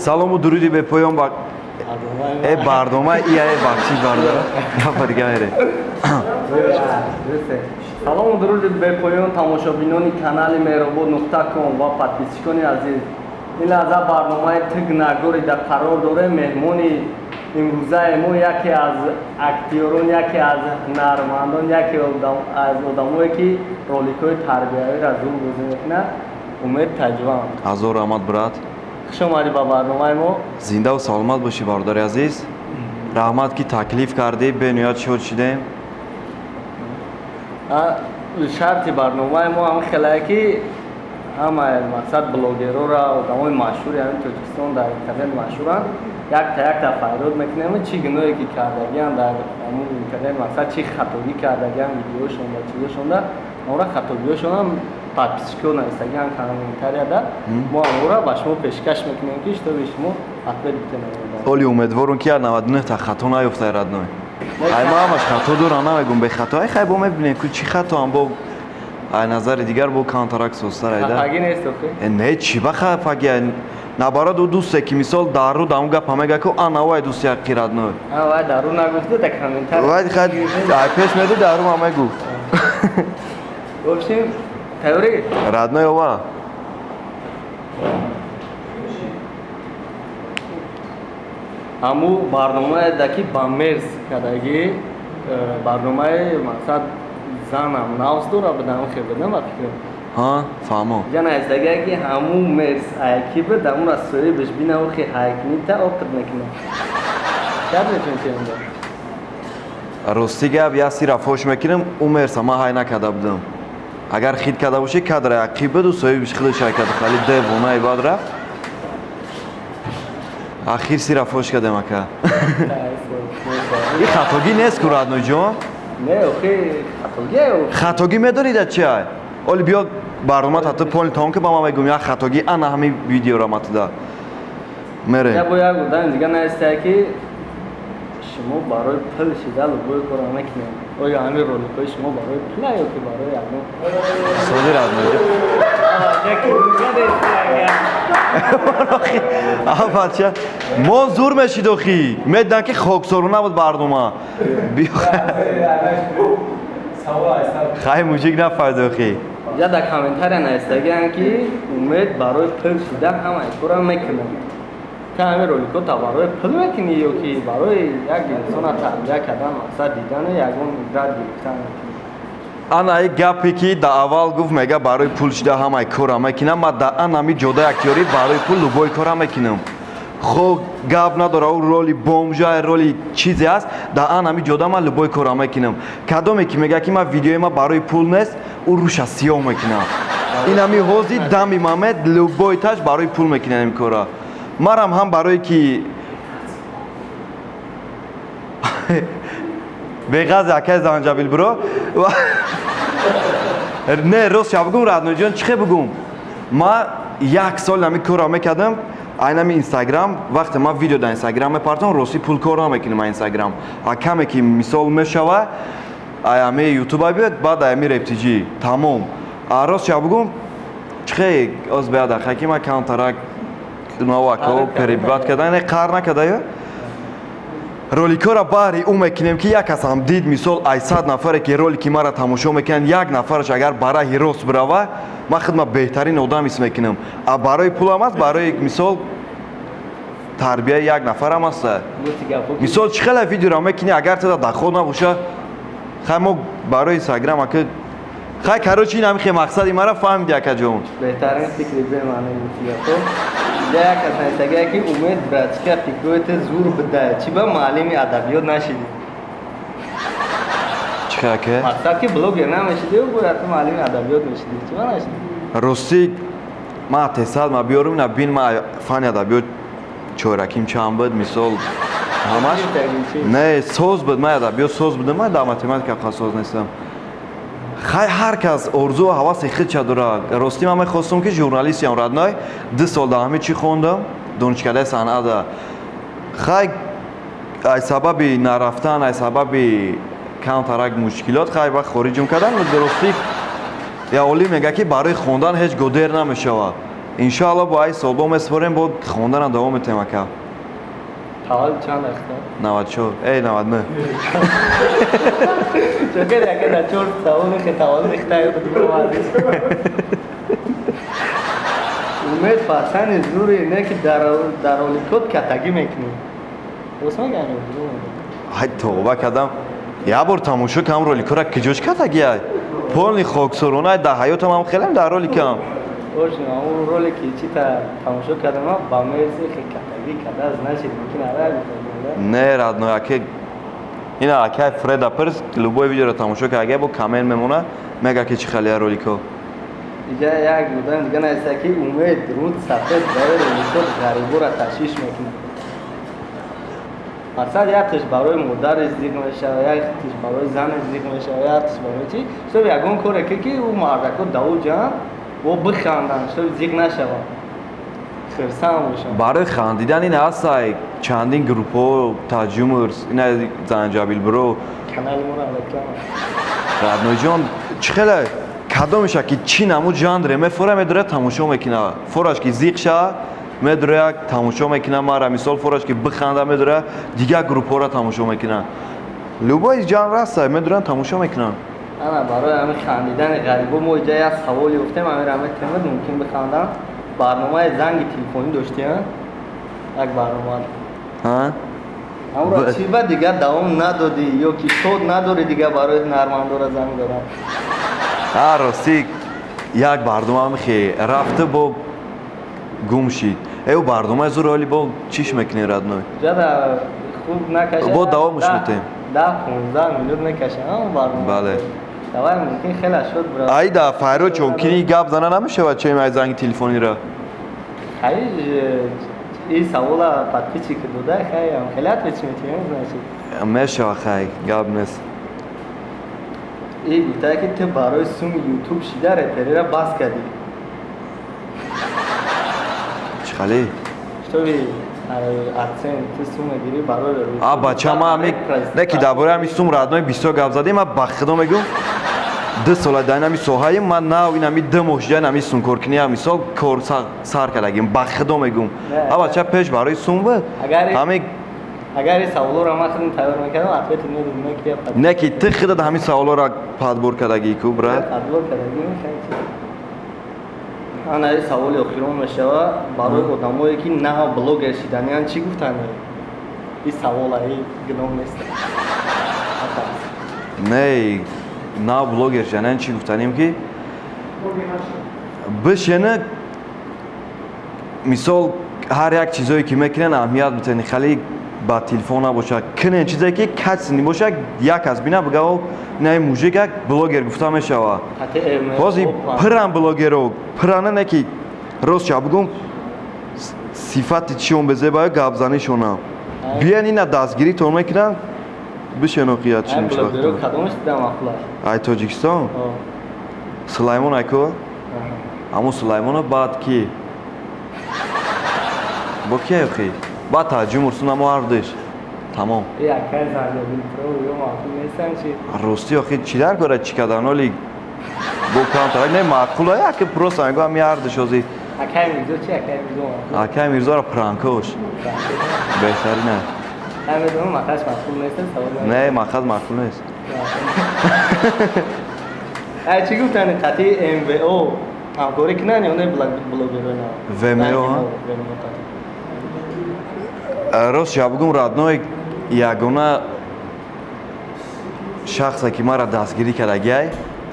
салому дуруди бепоён ба барнома ия бахшиш бардора гафа дига мере. салому дуруди бепоён тамошобинони канали Mehrobod.com ва подписчикони азиз. ин лаҳза барномаи Тиг Нагорида қарор дорем. меҳмони имрӯзаи мо яке аз актёрон, яке аз ҳунармандон, яке аз одамое ки роликҳои тарбиявиро зур бозӣ мекунад, Умед Таҷван. ҳазор раҳмат брат. Хуш омадӣ ба барномаи мо. Зиндаву саломат бошӣ бародари азиз. Раҳмат ки таклиф кардӣ, бениҳоят шод шудем. шарти барномаи мо ҳам хелае ки ҳамаи мақсад блогерора, одамои машҳури ҳамин Тоҷикистон дар интернет машҳуранд. Якта файрод мекунем чӣ гуноҳе ки кардагианд дар ҳамун интернет, мақсад чӣ хатогӣ кардагианд видеошон ва чизошонда онро хатогиҳошонам подписчикона истагианд комментарияда мо онро ба шумо пешкаш мекунем ки чтобы шумо ответ битонед. оли умедворум ки 99 та хато наёфтаи радной. ай ма ҳамаш хато дорам, намегум бехато. ай хай бо мебинем ки чӣ хатоам, бо ай назари дигар бо контракт состар айда. Хафагӣ нест охи? Не чӣ ба хафагӣ. Наоборот ӯ дӯсте ки мисол даррӯ даму гапа мега ки ана вай дӯсти ҳаққи радной. Вай даррӯ нагуфту та комментар. Вай хай ай пеш меду даррӯ ма мегуфт. В общем, таври радной ова. ҳаму барномаеда ки ба мерс кардагӣ барномаи мақсад занам навз дора бидам хебедам ва фикрам. Ҳа, фаҳмо. Ҷана истагаа ки ҳаму мерс айки бид ҳамун аз сои беш бинаву хи хайкнита опит мекунам. Шад метавонем чӣ онда? Рости гап я сира фош мекунем, ӯ мерса ма ҳай накарда будам. Агар хит карда бошӣ кадра айқӣ биду сои беш хило шай карда хали девонаи бад рафт. Ахир сира фош кардем ака. И хатогӣ нест ку радной ҷон? Не охи хатогӣ. Хатогӣ медонида чи ай? Оли биё барнома тату пони таом ки ба ма мегум я хатогӣ ана ҳамин видеора матуда. Мере. Я бо як одам дига наистая ки шумо барои пул шида лубои кора мекунем. Оё ҳамин роликҳои шумо барои пула ё ки барои ягон Соди радной ҷон. Бача мо зур мешид охи. Медан ки хоксорона буд барнома. Биё. Хай мужик нафард охи. Я дар комментария наистагианд ки Умед барои пул шида ҳамаи кора мекунад. Та ҳамин роликҳо та барои пул мекунӣ ё ки барои як инсона тарбия кардан, мақсад дидану ягон идрат гирифтан мекунӣ? Ана ай гапе ки да аввал гуфт мега барои пул шида ҳамаи кора мекунам, ма да анами ҷодаи актёрӣ барои пул лубои кора мекунам. Хоб гап надора ӯ роли бомжа, роли чизе аст, да анами ҷода ма лубои кора мекунам. Кадоме ки мега ки ма видеои ма барои пул нест, ӯ руша сиёҳ мекунам. Инами ҳози дами мамед лубои таш барои пул мекунам ин кора. Марам ҳам барое ки беғази акай занҷабил биро. Не, рост ша бигум радноиҷон чӣ бигум? Ма як сол нами кора мекардам, айнами Инстаграм, вақте ма видео дар Инстаграм мепартам, рости пул кор намекунем Инстаграм. А каме ки мисол мешава, ами ютуба биёд, баъд ами рептиҷӣ, тамом. А рост ша бигум чӣ оз беяда хаки ма контракт навако перебиват кардан не қар накарда ё роликора баҳри ӯ мекунем ки як кас ҳам дид мисол ай 100 нафаре ки ролики мара тамошо мекунанд, як нафараш агар бараи рост бирава, ма худма беҳтарин одам ҳис мекунам. А барои пулам аст, барои мисол тарбияи як нафарам аст. Мисол чӣ хеле видеора мекунӣ, агар тада даход набоша, хай мо барои Инстаграм ака хай карочи ин ҳамин хе мақсади мара фаҳмиди акаҷон. Беҳтарин фикри бемаъни гуфтигафо. Я як кас наистагия ки Умед братчика фикроите зур бидай. Чӣ ба муаллими адабиёт нашидӣ? Чӣ ака? Мақсад ки блогер намешидӣ, бояд ту муаллими адабиёт мешидӣ. Чӣ ба нашидӣ? Рости ма тесад ма биёрум на бин ма фани адабиёт чораким чанд буд мисол ҳамаш. Не, соз буд, ма адабиёт соз будам, ма дар математика қасоз нестам. Хай ҳар кас орзу ва ҳаваси худша дорад. Рости ман мехостам ки журналистиам радной 2 сол дар ҳамин чӣ хондам, донишкадаи санъата. Хай ай сабаби нарафтан, ай сабаби контракт мушкилот хай ба хориҷум кардан, дурусти я оли мега ки барои хондан ҳеҷ годер намешавад. انشاءالله با ای سال با مسپاریم با خوندن دوام میتیم اکا حال چند اختار 94 ای 99 چون که دیگه در چور سوال که سوال اختار بود امید پسند زوری نه که در اولیکوت کتگی میکنیم درست میگم های توبه کردم یه بار تماشا کم رولی کرا کجاش کتگی های پولنی خوکسرونه در حیاتم هم خیلی در رولی کم باشه اون رولی که چی تا تماشا کردم با مرسی که کتگی کده از نشید ممکن آره نه رادنو اکه این اکه فرد اپرس لوبای ویدیو رو تماشا که اگه با کامل میمونه میگه که چی خیلی رولی کو دیگه یک بودن دیگه نیسته که امید رود سفید برای رولیکوت غریبو را تشویش میکنه مثلا یکش برای مادر ازدیق میشه و یکش برای زن ازدیق میشه و یکش برای چی شب یکون کاره که اون مردکو دو جان و بخاندن شب ازدیق نشه خرسان باشن برای خاندیدن این هستای چندین گروپ ها تاجیمرز این زنجابیل برو کانال مورا رکلام رادنو جان چی خیلی کدام میشه که چی نمو جان داره میفوره میداره تماشا میکنه فورش که زیق شه میداره تماشا میکنه مرا مثال فورش که بخنده میداره دیگه گروپ ها را تماشا میکنه لوبای جان راسته میدارن تماشا میکنن انا برای همین خندیدن غریبا ما جای از سوالی گفتم امیر احمد تمد ممکن بخندم برنامه زنگ تلفنی داشتین یک برنامه ها اما چی بعد دیگه دوام ندادی یا که شد نداری دیگه برای نرمندو را زنگ دارم ها راستی یک برنامه میخی رفته با گم شید ایو برنامه زور حالی با چیش میکنی ردنوی جدا خوب نکشه با دوامش میتیم 10-15 میلیون نکشه اما برنامه بله دوای ممکن خیلی شد برای ای دا فایرو چونکنی گپ زنه نمیشه و چه می زنگ تلفنی را خیلی این سوالا پتیچی که دوده خیلی خیلیت بچی میتونیم میشه خیلی گپ نیست این گفته که تو برای سوم یوتیوب شیده رپری را باز کردی چی خالی؟ چطوری ادسن تو سوم گیری برای بچه ما همی نکی درباره همی سوم ردنای 20 گپ زدیم من بخدا میگم 2 سال داین همی سوهای من نه این همی 2 ماه جای همی سون کورکنی همی سال کور سر کردیم بخدا میگم بچه پیش برای سوم بود همی اگر این سوالو را ما خودم تیار میکردم حتما تو نه که تو خودت همین سوالا را پدبور کردگی کو برات پدبور کردگی میشه انا این سوالی اخیرون میشه برای آدمایی که نه بلوگر شدنیان چی گفتن این سوال ای گناه نیست نه بلوگر شدن چی گفتنیم که بشینه مثال هر یک چیزایی که میکنن اهمیت بتنی خیلی با تلفن نباشه کنه چیزایی که کسی نباشه یک از بینه بگو نه موزیک یک بلوگر گفته میشه و بازی پران بلوگرو پرانه نه که روز چه بگم صفت چیون بزه باید گپ زنیشونه بیان اینا دستگیری تو میکنن بشنوقیت چی میشه بلوگرو کدومش دیدم اخلا ای تاجیکستان سلیمان ایکو همون سلیمان بعد کی با کی اخی بعد تاجی مرسون هم واردش تمام یک کار زنجبیل پرو یا معقول نیستن چی راستی آخی چی در کاره چی کردن ولی با کانترکت نه معقوله که پرو سنگو هم یاردش ازی اکای میرزا چی اکای میرزا اکای میرزا را پرانکوش بهتری نه همه دوم مخص معقول نیستن سوال نه مخص معقول نیست ای چی گفتن قطعی ام وی او همکاری کنن یا نه بلوگرو نه ویمیو ها راست چه بگم رادنوی یگانه شخصی که ما را دستگیری کردگی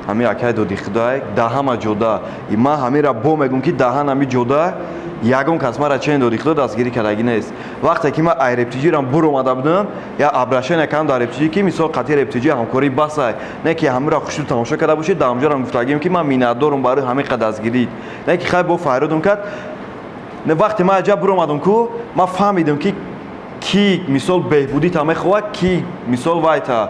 همی اکای دو دیخدای ده همه جدا ما همی را بو میگم که ده همی جدا یگان کس ما را چند دو دیخدا دستگیری کردگی نیست وقتی که ما ای رپتیجی را برو اومده بودم یا ابرشن نکردم در رپتیجی که مثال قطعی رپتیجی همکاری بسه نه که همی را خوشو تماشا کرده باشید در همجا را گفتگیم که من میندارم برای همین قد دستگیری نه که خیلی با فریدم کرد نه وقتی ما عجب برو اومدم کو ما فهمیدم که کی مثال بهبودی تا میخواه کی مثال وایتا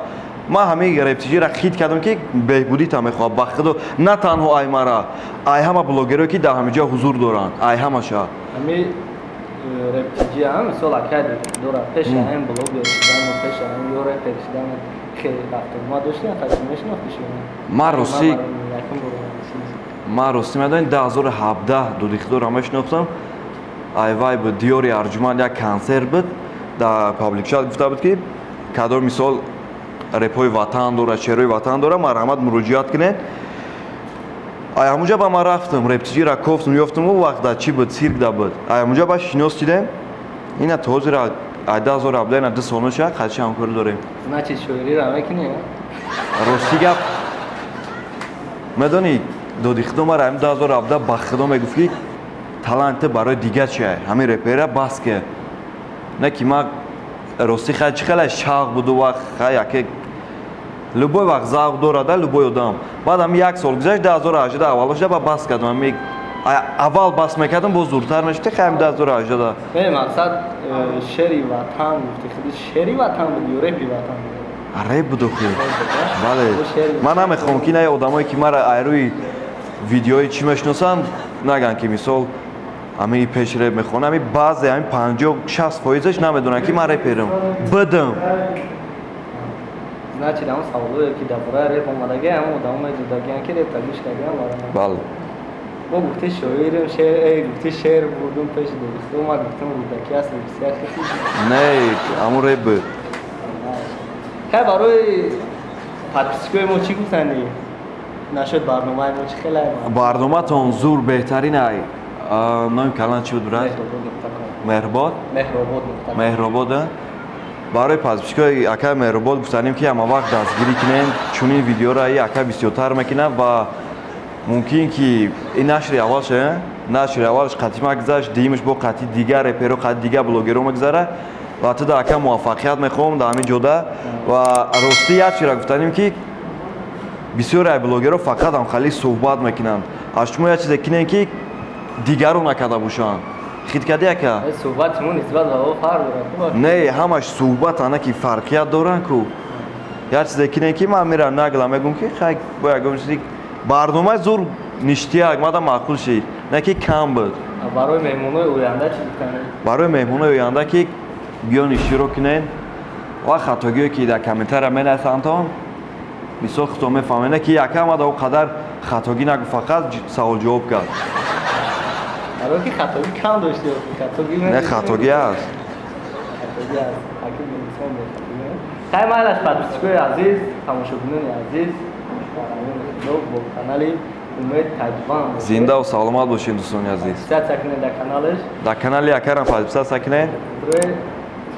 ما همه رپتیجی را خید کردم که بهبودی تا میخواه بخدا نه تنها ای مرا ای همه بلوگرایی که در همه جا حضور دارن ای همه شا همی رپتیجی هم مثال اکاد دورا پیش هم بلوگر شدن و پیش هم یو رپر شدن که رفتم ما داشتیم تا میشناختیشون ما روسی ма рости медонед 2017 дудихтора мешинохтам айвай буд диёри арҷуманд як консерт буд дар пабликшат гуфта буд ки кадор мисол репҳои ватан дора шеърҳои ватан дора марҳамат муроҷиат кунед ай ҳамунҷа ба ман рафтам рептичира кофтум ёфтам у вақт чӣ буд цирк да буд ай ҳамунҷа ба шинос дидем ина тозира ай 2017 ина 2 сол меша қатиши ҳамкорӣ дорем значит шоириро мекунӣ рости гап медонӣ доди худо мара ҳамин 2017 ба худо мегуфт ки таланти барои дига чия ҳамин репера бас ки не ки ман рости хай чӣ хеле шавқ буду вақт хай яке любой вақт завқ дорада любой одам баъд ҳамин як сол гузашт 2018 аввалошда ба бас кардам ҳамин аввал бас мекардам боз зуртар мешуд хай ҳамин 2018 бе мақсад шери ватан гуфти худи шери ватан буд ё репи ватан буд реп буду худ бале ман намехоҳам ки не одамое ки мара айрӯи видеои чӣ мешиносанд наган ки мисол ҳамин пеш реп мехонам ҳамин баъзе ҳамин 50-60% намедонанд ки ман реперам бидам значит ҳамн саволое ки дар бораи реп омадаги ҳамн одамо медодагиан ки реп тагиш кардиан бале мо гуфти шоирем гуфти шеър бурдум пеши дӯсту ма гуфтам рӯдаки аст бисяр не ҳамун реп буд хай барои подписчикои мо чӣ гуфтанӣ нашуд барномаи мо чӣ хеле барноматон зур беҳтарин ай номи канал чӣ буд брат меҳрубод меҳрубод барои подписчикои акаи меҳрубод гуфтанем ки ҳама вақт дастгирӣ кунем чунин видеора и ака бисёртар мекунад ва мумкин ки ин нашри аввалше нашри аввалш қатъи ма гузашт дуюмаш бо қатъи дигар реперо қатъи дигар блогеро мегузара ва ту да ака муваффақият мехоҳам дар ҳамин ҷода ва рости як чизро гуфтанем ки бисёре ай блогеро фақат ҳамхали суҳбат мекунанд аз шумо як чизе кунем ки дигаро накарда бошанд хит кардӣ ака суҳбати мо нисбат ба о фарқ дорад не ҳамаш суҳбат ана ки фарқият доранд ку як чизе кунем ки ман мирам нагла мегӯм ки хай бо ягон чизи барномаи зур ништияк мада маъқул шид не ки кам буд барои меҳмонои оянда чӣ гуфтанӣ барои меҳмонои оянда ки биён иштирок кунед ва хатогиҳое ки дар комментария менависандтон мисол худтон мефаҳмед ки яка амада о қадар хатогӣ нагуфт фақат савол ҷавоб кард барои ки хатогӣ кам дошти не хатогӣ аст хай майлаш подписчикои азиз тамошобинони азиз бо канали умед таҷван зиндаву саломат бошед дӯстони азиз подписатсия кунед дар каналаш дар канали якарам подписатсия кунед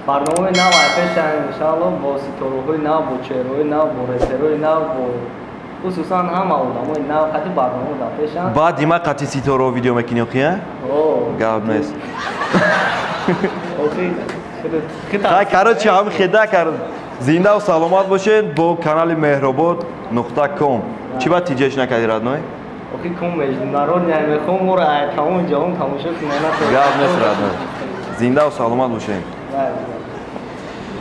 барномаи нав айпешан иншалло бо ситораҳои нав бо чеҳраҳои нав бо реперҳои нав бо хусусан ҳама одамои нав қатъи барнома дар пешанд баъд дима қатъи ситораҳо видео мекунӣ охия гап нест хай короче ҳам хеда кард зиндаву саломат бошед бо канали mehrobod.com чӣ ба тиҷеш накардӣ радной охи кум международния мехоҳам моро ай тамоми ҷаҳон тамошо кунанд гап нест радной зиндаву саломат бошед